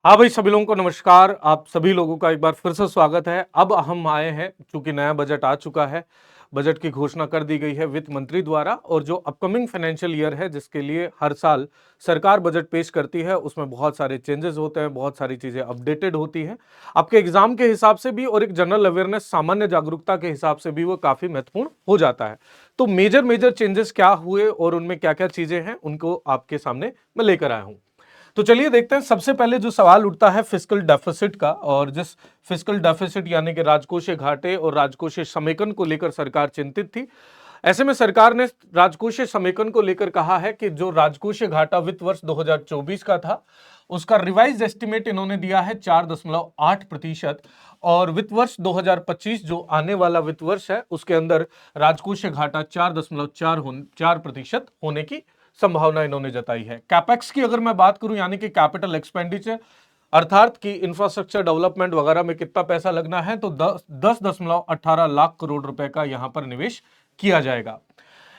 हाँ भाई, सभी लोगों को नमस्कार। आप सभी लोगों का एक बार फिर से स्वागत है। अब हम आए हैं, चूंकि नया बजट आ चुका है, बजट की घोषणा कर दी गई है वित्त मंत्री द्वारा। और जो अपकमिंग फाइनेंशियल ईयर है, जिसके लिए हर साल सरकार बजट पेश करती है, उसमें बहुत सारे चेंजेस होते हैं, बहुत सारी चीजें अपडेटेड होती हैं। आपके एग्जाम के हिसाब से भी और एक जनरल अवेयरनेस, सामान्य जागरूकता के हिसाब से भी वो काफी महत्वपूर्ण हो जाता है। तो मेजर मेजर चेंजेस क्या हुए और उनमें क्या क्या चीजें हैं, उनको आपके सामने मैं लेकर आया हूं। तो चलिए देखते हैं। सबसे पहले जो सवाल उठता है फिस्कल डेफिसिट का, और जिस फिस्कल डेफिसिट यानी कि राजकोषीय घाटे और राजकोषीय समेकन को लेकर सरकार चिंतित थी। ऐसे में सरकार ने राजकोषीय समेकन को लेकर कहा है कि जो राजकोषीय घाटा वित्त वर्ष 2024 का था, उसका रिवाइज एस्टिमेट इन्होंने दिया है 4.8%। और वित्त वर्ष 2025 जो आने वाला वित्त वर्ष है, उसके अंदर राजकोषीय घाटा 4.4% होने की संभावना इन्होंने जताई है। कैपेक्स की अगर मैं बात करूं, यानी कि कैपिटल एक्सपेंडिचर, अर्थात कि इंफ्रास्ट्रक्चर डेवलपमेंट वगैरह में कितना पैसा लगना है, तो 10.18 लाख करोड़ रुपए का यहां पर निवेश किया जाएगा।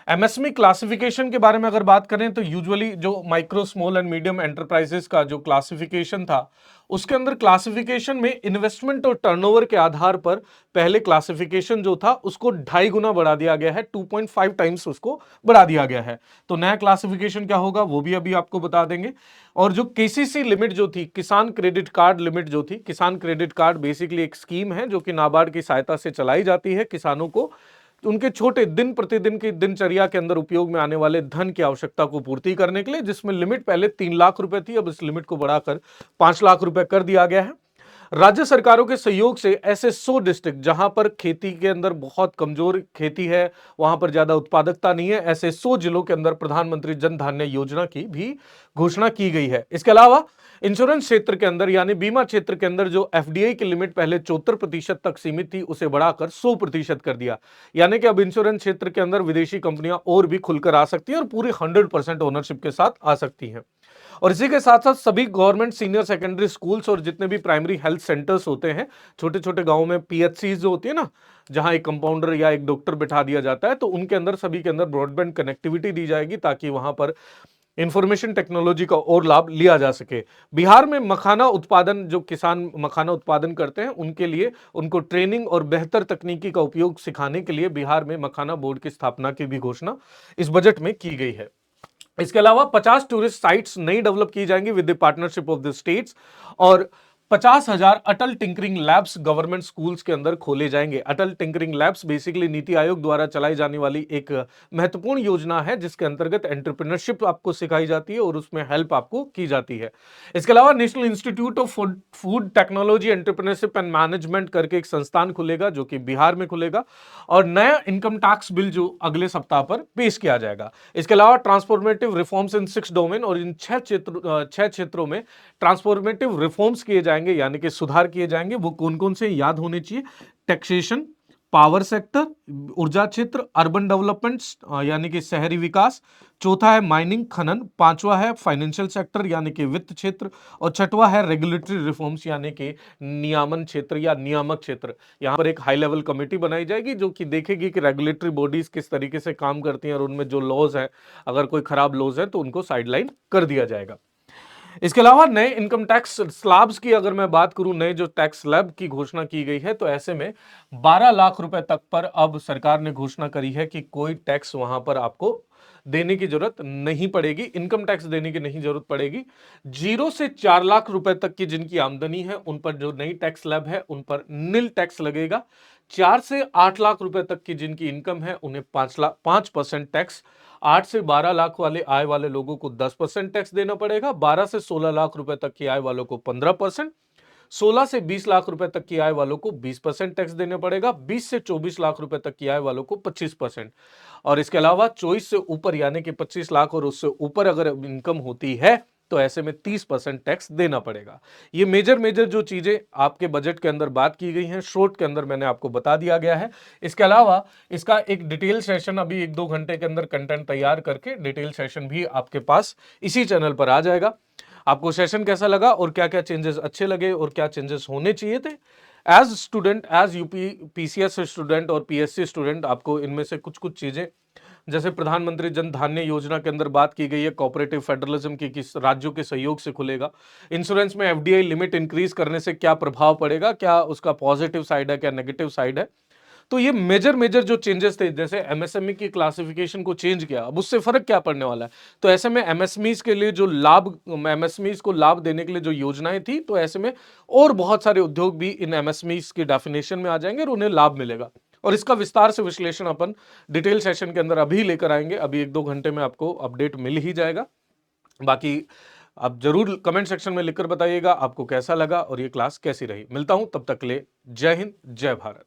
एमएसएमई क्लासिफिकेशन के बारे में अगर बात करें, तो यूजुअली जो micro small and medium enterprises का जो क्लासिफिकेशन था, उसके अंदर क्लासिफिकेशन में इन्वेस्टमेंट और टर्नओवर के आधार पर पहले क्लासिफिकेशन जो था उसको 2.5 गुना बढ़ा दिया गया है, 2.5 टाइम्स उसको बढ़ा दिया गया है। तो नया क्लासिफिकेशन क्या होगा वो भी अभी आपको बता देंगे। और जो केसीसी लिमिट जो थी, किसान क्रेडिट कार्ड लिमिट जो थी, किसान क्रेडिट कार्ड बेसिकली एक स्कीम है जो कि नाबार्ड की सहायता से चलाई जाती है किसानों को उनके छोटे दिन प्रतिदिन की दिनचर्या के अंदर उपयोग में आने वाले धन की आवश्यकता को पूर्ति करने के लिए, जिसमें लिमिट पहले 3 लाख रुपए थी, अब इस लिमिट को बढ़ाकर 5 लाख रुपए कर दिया गया है। राज्य सरकारों के सहयोग से ऐसे 100 डिस्ट्रिक्ट जहां पर खेती के अंदर बहुत कमजोर खेती है, वहां पर ज्यादा उत्पादकता नहीं है, ऐसे 100 जिलों के अंदर प्रधानमंत्री जन धान्य योजना की भी घोषणा की गई है। इसके अलावा इंश्योरेंस क्षेत्र के अंदर यानी बीमा क्षेत्र के अंदर जो एफडीआई की लिमिट पहले 74% तक सीमित थी, उसे बढ़ाकर 100% कर दिया। यानी कि अब इंश्योरेंस क्षेत्र के अंदर विदेशी कंपनियां और भी खुलकर आ सकती हैं और पूरी 100% ओनरशिप के साथ आ सकती हैं। और इसी के साथ साथ सभी गवर्नमेंट सीनियर सेकेंडरी स्कूल्स और जितने भी प्राइमरी हेल्थ सेंटर्स होते हैं, छोटे छोटे गांवों में पीएचसी जो होती है ना, जहां एक कंपाउंडर या एक डॉक्टर बिठा दिया जाता है, तो उनके अंदर सभी के अंदर ब्रॉडबैंड कनेक्टिविटी दी जाएगी ताकि वहां पर इंफॉर्मेशन टेक्नोलॉजी का और लाभ लिया जा सके। बिहार में मखाना उत्पादन, जो किसान मखाना उत्पादन करते हैं, उनके लिए उनको ट्रेनिंग और बेहतर तकनीकी का उपयोग सिखाने के लिए बिहार में मखाना बोर्ड की स्थापना की भी घोषणा इस बजट में की गई है। इसके अलावा 50 टूरिस्ट साइट्स नई डेवलप की जाएंगी with the partnership of the states. और 50,000 अटल टिंकरिंग लैब्स गवर्नमेंट स्कूल्स के अंदर खोले जाएंगे। अटल tinkering labs basically NITI Aayog द्वारा चलाई जाने वाली एक महत्वपूर्ण योजना है, जिसके अंतर्गत एंटरप्रेन्योरशिप आपको सिखाई जाती है और उसमें हेल्प आपको की जाती है। इसके अलावा national institute of food technology entrepreneurship and management करके एक संस्थान खुलेगा, जो कि बिहार में खुलेगा। और नया इनकम टैक्स बिल जो अगले सप्ताह पर पेश किया जाएगा। इसके अलावा ट्रांसफॉर्मेटिव रिफॉर्म्स इन 6 डोमेन, और इन 6 क्षेत्रों में ट्रांसफॉर्मेटिव रिफॉर्म्स किए जाएंगे, यानी कि सुधार किए जाएंगे। वो कौन कौन से याद होने चाहिए? टैक्सेशन, पावर सेक्टर, ऊर्जा क्षेत्र, अर्बन डेवलपमेंट यानी कि शहरी विकास, चौथा है माइनिंग खनन, पांचवा है फाइनेंशियल सेक्टर यानी कि वित्त क्षेत्र, और छठवा है रेगुलेटरी रिफॉर्म्स यानी कि नियामन क्षेत्र या नियामक क्षेत्र। यहां पर एक हाई लेवल कमेटी बनाई जाएगी जो कि देखेगी कि रेगुलेटरी बॉडीज किस तरीके से काम करती हैं और उनमें जो लॉज है, अगर कोई खराब लॉज है तो उनको साइडलाइन कर दिया जाएगा। इसके अलावा नए इनकम टैक्स स्लैब्स की अगर मैं बात करूं, नए जो टैक्स स्लैब की घोषणा की गई है, तो ऐसे में 12 लाख रुपए तक पर अब सरकार ने घोषणा करी है कि कोई टैक्स वहां पर आपको देने की जरूरत नहीं पड़ेगी, इनकम टैक्स देने की नहीं जरूरत पड़ेगी। 0 से 4 लाख रुपए तक की जिनकी आमदनी है, उन पर जो नई टैक्स स्लैब है उन पर नील टैक्स लगेगा। 4 से 8 लाख रुपए तक की जिनकी इनकम है, उन्हें 5% टैक्स। 8 से 12 लाख वाले आय वाले लोगों को 10% टैक्स देना पड़ेगा। 12 से 16 लाख रुपए तक की आय वालों को 15%। 16 से 20 लाख रुपए तक की आय वालों को 20% टैक्स देना पड़ेगा। 20 से 24 लाख रुपए तक की आय वालों को 25%। और इसके अलावा 24 से ऊपर यानी कि 25 लाख और उससे ऊपर अगर इनकम होती है, तो ऐसे में 30% टैक्स देना पड़ेगा। ये मेजर मेजर जो चीजें आपके बजट के अंदर बात की गई हैं, शॉर्ट के अंदर मैंने आपको बता दिया गया है। इसके अलावा इसका एक डिटेल सेशन अभी 1-2 घंटे के अंदर कंटेंट तैयार करके डिटेल सेशन भी आपके पास इसी चैनल पर आ जाएगा। आपको सेशन कैसा लगा और क्या क्या चेंजेस अच्छे लगे और क्या चेंजेस होने चाहिए थे, as student, as UP PCS student और पीएससी स्टूडेंट, आपको इनमें से कुछ कुछ चीजें जैसे प्रधानमंत्री जन धान्य योजना के अंदर बात की गई है कोऑपरेटिव फेडरलिज्म की, किस राज्यों के सहयोग से खुलेगा। इंश्योरेंस में एफडीआई लिमिट इंक्रीज करने से क्या प्रभाव पड़ेगा, क्या उसका पॉजिटिव साइड है, क्या नेगेटिव साइड है। तो ये मेजर मेजर जो चेंजेस थे, जैसे एमएसएमई की क्लासिफिकेशन को चेंज किया, अब उससे फर्क क्या पड़ने वाला है। तो ऐसे में एमएसएमईज के लिए जो लाभ, एमएसएमईज को लाभ देने के लिए जो योजनाएं थी, तो ऐसे में और बहुत सारे उद्योग भी इन एमएसएमईज की डेफिनेशन में आ जाएंगे और उन्हें लाभ मिलेगा। और इसका विस्तार से विश्लेषण अपन डिटेल सेशन के अंदर अभी लेकर आएंगे। अभी 1-2 घंटे में आपको अपडेट मिल ही जाएगा। बाकी आप जरूर कमेंट सेक्शन में लिखकर बताइएगा आपको कैसा लगा और ये क्लास कैसी रही। मिलता हूं, तब तक के लिए जय हिंद, जय भारत।